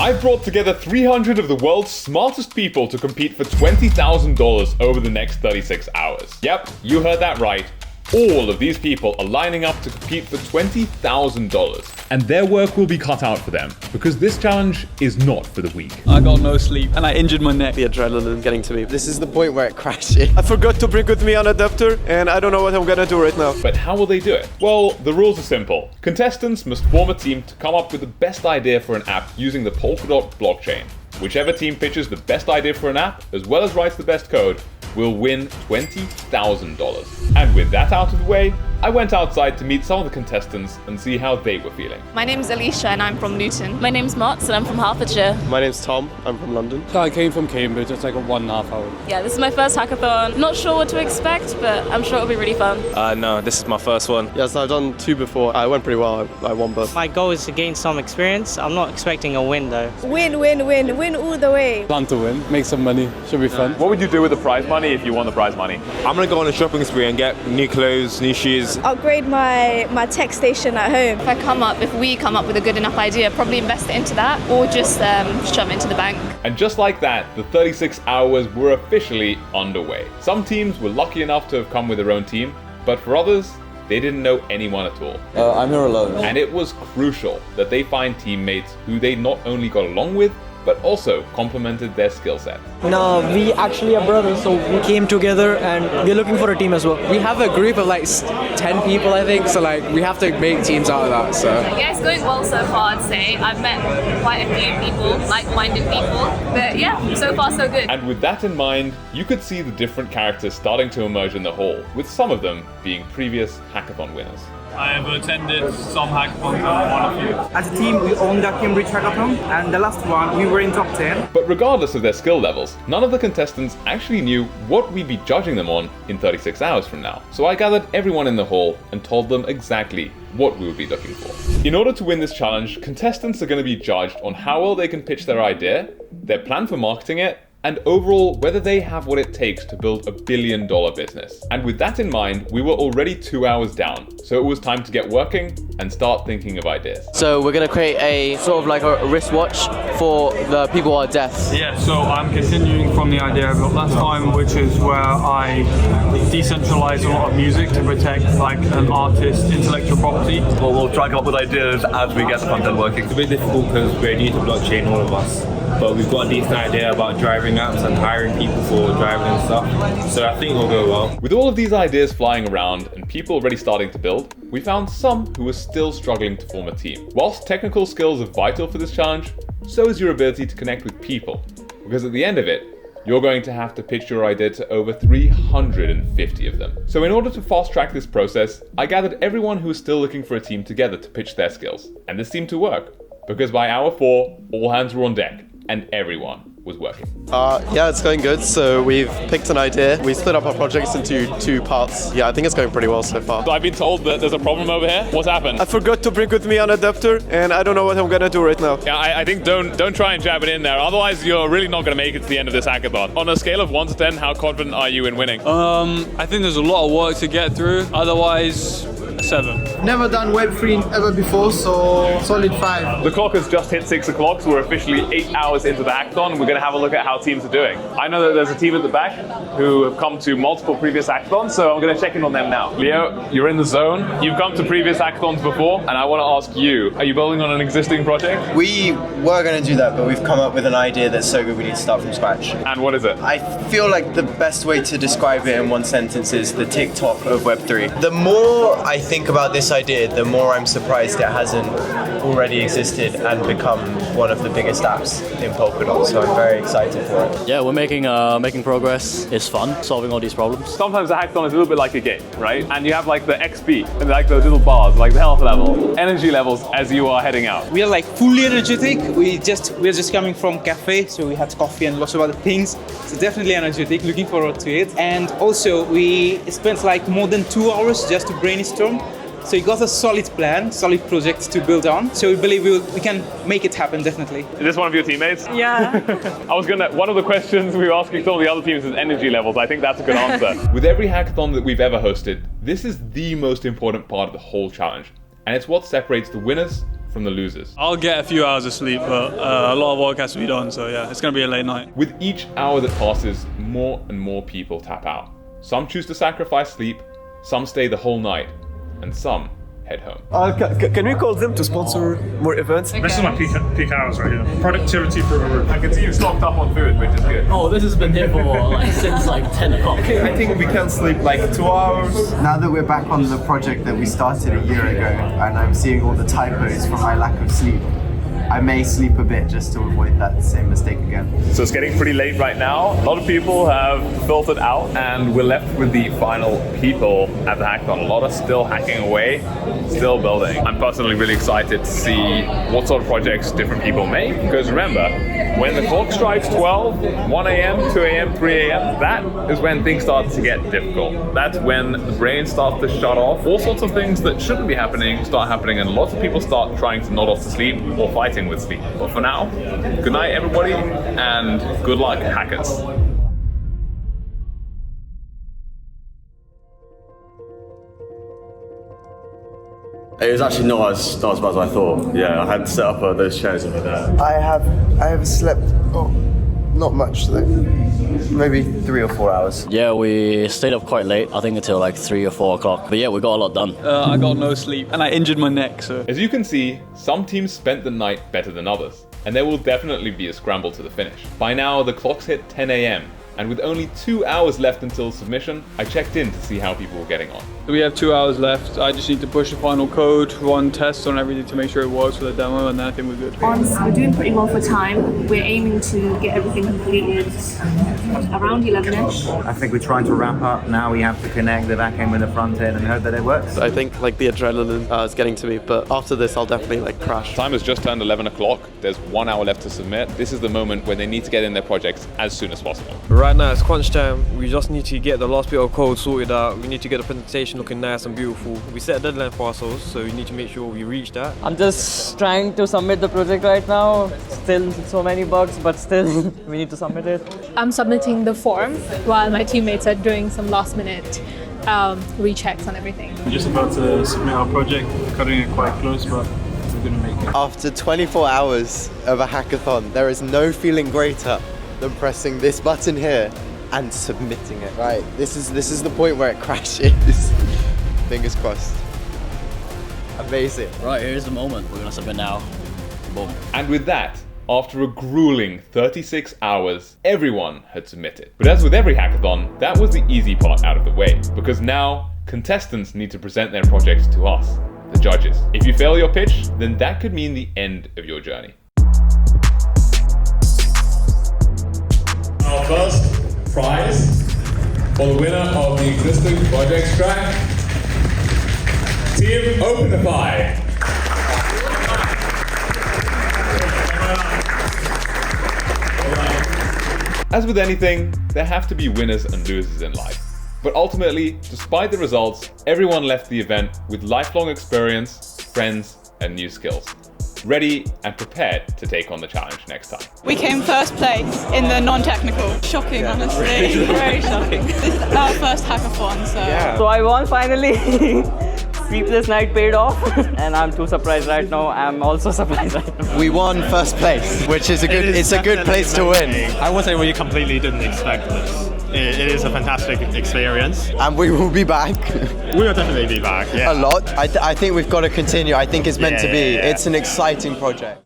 I brought together 300 of the world's smartest people to compete for $20,000 over the next 36 hours. Yep, you heard that right. All of these people are lining up to compete for $20,000. And their work will be cut out for them, because this challenge is not for the weak. I got no sleep and I injured my neck. The adrenaline getting to me. This is the point where it crashes. I forgot to bring with me an adapter and I don't know what I'm gonna do right now. But how will they do it? Well, the rules are simple. Contestants must form a team to come up with the best idea for an app using the Polkadot blockchain. Whichever team pitches the best idea for an app, as well as writes the best code, will win $20,000. And with that out of the way, I went outside to meet some of the contestants and see how they were feeling. My name's Alicia and I'm from Luton. My name's Mats and I'm from Hertfordshire. My name's Tom, I'm from London. So I came from Cambridge, it's like a 1.5 hour. Yeah, this is my first hackathon. Not sure what to expect, but I'm sure it'll be really fun. No, this is my first one. Yes, I've done 2 before. I went pretty well. I won both. My goal is to gain some experience. I'm not expecting a win though. Win all the way. Plan to win, make some money, should be fun. What would you do with the prize money if you won the prize money? I'm gonna go on a shopping spree and get new clothes, new shoes. Upgrade my tech station at home. If we come up with a good enough idea, probably invest it into that or just shove it into the bank. And just like that, the 36 hours were officially underway. Some teams were lucky enough to have come with their own team, but for others, they didn't know anyone at all. I'm here alone. And it was crucial that they find teammates who they not only got along with, but also complemented their skill set. No, we actually are brothers, so we came together and we're looking for a team as well. We have a group of like 10 people, I think, so like we have to make teams out of that. So Yeah, it's going well so far, I'd say. I've met quite a few people, like-minded people, but yeah, so far so good. And with that in mind, you could see the different characters starting to emerge in the hall, with some of them being previous hackathon winners. I have attended some hackathons and won a few. As a team, we own the Cambridge hackathon, and the last one, we were in top 10. But regardless of their skill levels, none of the contestants actually knew what we'd be judging them on in 36 hours from now. So I gathered everyone in the hall and told them exactly what we would be looking for. In order to win this challenge, contestants are going to be judged on how well they can pitch their idea, their plan for marketing it, and overall whether they have what it takes to build $1 billion business. And with that in mind, we were already 2 hours down, so it was time to get working and start thinking of ideas. So we're going to create a sort of like a wristwatch for the people who are deaf. Yeah, so I'm continuing from the idea I built last time, which is where I decentralize a lot of music to protect like an artist's intellectual property. Well, we'll try to come up with ideas as we get the content working. It's a bit difficult because we're new to blockchain, all of us. But we've got a decent idea about driving apps and hiring people for driving and stuff. So I think it'll go well. With all of these ideas flying around and people already starting to build, we found some who were still struggling to form a team. Whilst technical skills are vital for this challenge, so is your ability to connect with people. Because at the end of it, you're going to have to pitch your idea to over 350 of them. So in order to fast track this process, I gathered everyone who was still looking for a team together to pitch their skills. And this seemed to work, because by hour 4, all hands were on deck, and everyone was working. Yeah, it's going good. So we've picked an idea. We split up our projects into 2 parts. Yeah, I think it's going pretty well so far. So I've been told that there's a problem over here. What's happened? I forgot to bring with me an adapter and I don't know what I'm gonna do right now. Yeah, I think don't try and jab it in there. Otherwise, you're really not going to make it to the end of this hackathon. On a scale of 1 to 10, how confident are you in winning? I think there's a lot of work to get through. Otherwise, 7. Never done Web3 ever before, so solid 5. The clock has just hit 6 o'clock, so we're officially 8 hours into the hackathon. We're going to have a look at how teams are doing. I know that there's a team at the back who have come to multiple previous hackathons, so I'm going to check in on them now. Leo, you're in the zone. You've come to previous hackathons before, and I want to ask you, are you building on an existing project? We were going to do that, but we've come up with an idea that's so good we need to start from scratch. And what is it? I feel like the best way to describe it in one sentence is the TikTok of Web3. The more I think about this idea, the more I'm surprised it hasn't already existed and become one of the biggest apps in Polkadot, so I'm very excited for it. Yeah, we're making progress. It's fun solving all these problems. Sometimes the hackathon is a little bit like a game, right? And you have like the XP and like those little bars, like the health level, energy levels as you are heading out. We are like fully energetic. We're just coming from cafe, so we had coffee and lots of other things. So definitely energetic, looking forward to it. And also we spent like more than 2 hours just to brainstorm. So we got a solid plan, solid project to build on. So we believe we can make it happen, definitely. Is this one of your teammates? Yeah. One of the questions we were asking some of the other teams is energy levels. I think that's a good answer. With every hackathon that we've ever hosted, this is the most important part of the whole challenge. And it's what separates the winners from the losers. I'll get a few hours of sleep, but a lot of work has to be done, so yeah, it's going to be a late night. With each hour that passes, more and more people tap out. Some choose to sacrifice sleep, some stay the whole night, and some head home. Can we call them to sponsor more events? This is my peak hours right here. Productivity for the room. I can see you've stocked up on food, which is good. Oh, this has been here for since 10 o'clock. I think we can sleep like 2 hours. Now that we're back on the project that we started a year ago, and I'm seeing all the typos from my lack of sleep, I may sleep a bit just to avoid that same mistake again. So it's getting pretty late right now. A lot of people have filtered out, and we're left with the final people at the hackathon. A lot are still hacking away, still building. I'm personally really excited to see what sort of projects different people make, because remember, when the clock strikes 12, 1 a.m., 2 a.m., 3 a.m., that is when things start to get difficult. That's when the brain starts to shut off. All sorts of things that shouldn't be happening start happening, and lots of people start trying to nod off to sleep or fighting with sleep. But for now, good night everybody, and good luck, hackers. It was actually not as bad as I thought. Yeah, I had set up those chairs over there. I have slept not much though. Maybe 3 or 4 hours. Yeah, we stayed up quite late, I think until 3 or 4 o'clock. But yeah, we got a lot done. I got no sleep and I injured my neck, so. As you can see, some teams spent the night better than others, and there will definitely be a scramble to the finish. By now, the clock's hit 10 a.m. and with only 2 hours left until submission, I checked in to see how people were getting on. We have 2 hours left. I just need to push the final code, run tests on everything to make sure it works for the demo, and then I think we're good. We're doing pretty well for time. We're aiming to get everything completed around 11ish. I think we're trying to wrap up. Now we have to connect the back end with the front end and hope that it works. I think the adrenaline is getting to me, but after this I'll definitely crash. Time has just turned 11 o'clock. There's 1 hour left to submit. This is the moment when they need to get in their projects as soon as possible. Right now it's crunch time. We just need to get the last bit of code sorted out. We need to get the presentation looking nice and beautiful. We set a deadline for ourselves, so we need to make sure we reach that. I'm just trying to submit the project right now. Still so many bugs, but still we need to submit it. I'm submitting the form while my teammates are doing some last minute rechecks on everything. We're just about to submit our project, cutting it quite close, but we're going to make it. After 24 hours of a hackathon, there is no feeling greater than pressing this button here and submitting it. Right, this is the point where it crashes. Fingers crossed. Amazing. Right, here's the moment. We're gonna submit now. Boom. And with that, after a grueling 36 hours, everyone had submitted. But as with every hackathon, that was the easy part out of the way, because now contestants need to present their projects to us, the judges. If you fail your pitch, then that could mean the end of your journey. Our first prize for the winner of the existing project track, Team Openify. As with anything, there have to be winners and losers in life. But ultimately, despite the results, everyone left the event with lifelong experience, friends, and new skills, ready and prepared to take on the challenge next time. We came first place in the non-technical. Shocking, honestly. Very shocking. This is our first hackathon, so... Yeah. So I won finally. Sleepless night paid off, and I'm too surprised right now. I'm also surprised right now. We won first place, which is a good place to win. I would say we completely didn't expect this. It is a fantastic experience. And we will be back. We will definitely be back, yeah. A lot. I think we've got to continue. I think it's meant to be. Yeah. It's an exciting project.